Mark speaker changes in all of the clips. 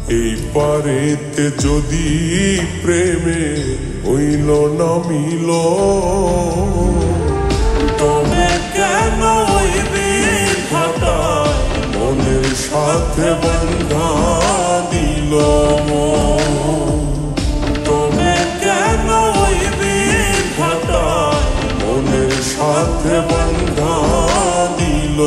Speaker 1: এই পারেতে যদি প্রেমে হইল না মিল, তবে কেন ওই বিধাতায় মনের সাথে বন্ধা দিল? তবে কেন ওই বিধাতায় মনের সাথে বন্ধা দিল?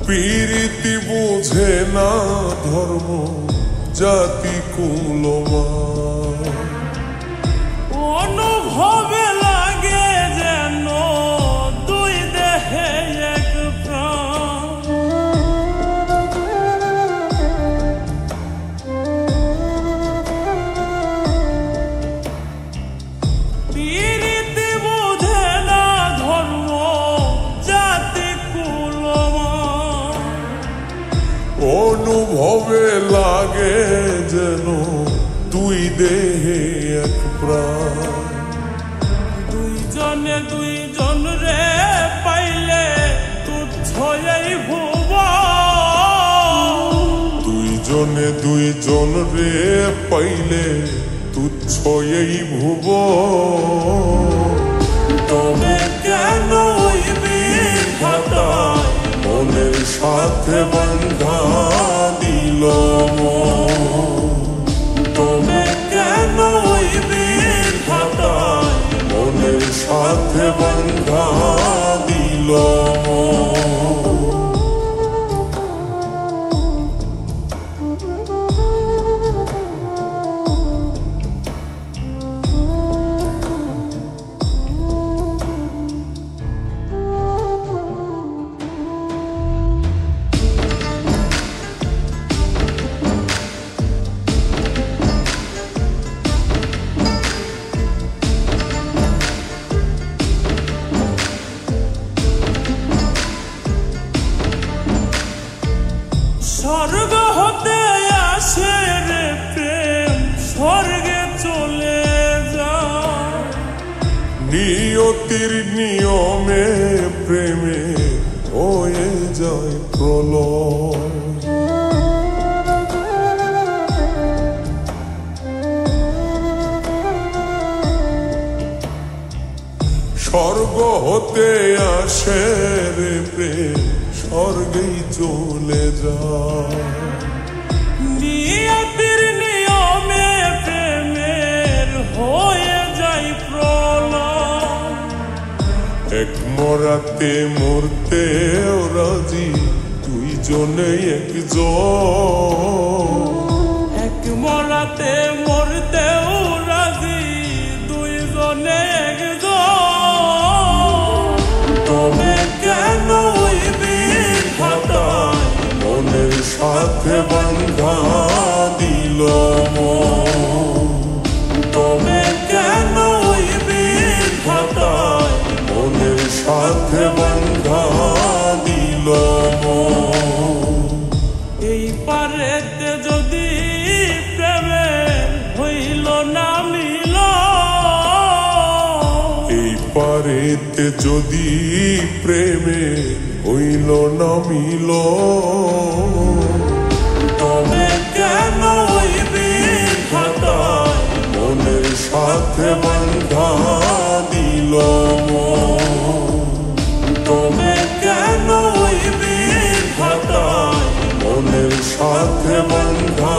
Speaker 1: প্রীতি বুঝে না ধর্ম জাতি কুলমান,
Speaker 2: অনুভবে লাগে যেন দুই দেহে এক প্রাণ। প্রীতি বুঝে না ধর্ম জাতি কুলমান,
Speaker 1: অনুভবে লাগে যেন দুই দেহে এক প্রাণ।
Speaker 2: দুইজনে দুইজন রে পাইলে তুচ্ছ এই ভুবন।
Speaker 1: দুইজনে দুইজন রে পাইলে তুচ্ছ এই ভুবন।
Speaker 2: তবে কেন ওই বিধাতায়
Speaker 1: মনের সাথে বন্ধা দিল?
Speaker 2: তবে কেন ওই বিধাতায়
Speaker 1: মনের সাথে বন্ধা দিল?
Speaker 2: স্বর্গ হতে আসে রে প্রেম, স্বর্গে চলে যায়।
Speaker 1: নিয়তির নিয়মে প্রেমে হয়ে যায় প্রলয়। স্বর্গ হতে আসে রে প্রেম, স্বর্গেই চলে যায়।
Speaker 2: নিয়তির নিয়মে প্রেমের হয়ে যায় প্রলয়।
Speaker 1: এক মরাতে মরতে রাজি দুইজনে একজন।
Speaker 2: এক মরাতে মরতেও রাজি দুইজনে একজন।
Speaker 1: তবে কেন ওই বিধাতায় মনের সাথে বন্ধা দিল? তবে কেন ওই বিধাতায় মনের সাথে বন্ধা দিল?
Speaker 2: এই পারেতে যদি প্রেমে হইল না মিল,
Speaker 1: এই পারে হইতে যদি প্রেমে হইল না মিল,
Speaker 2: তবে কেন ওই বিধাতায়
Speaker 1: মনের সাথে বান্ধা দিল
Speaker 2: তবে কেন ওই বিধাতায়
Speaker 1: মনের সাথে বান্ধা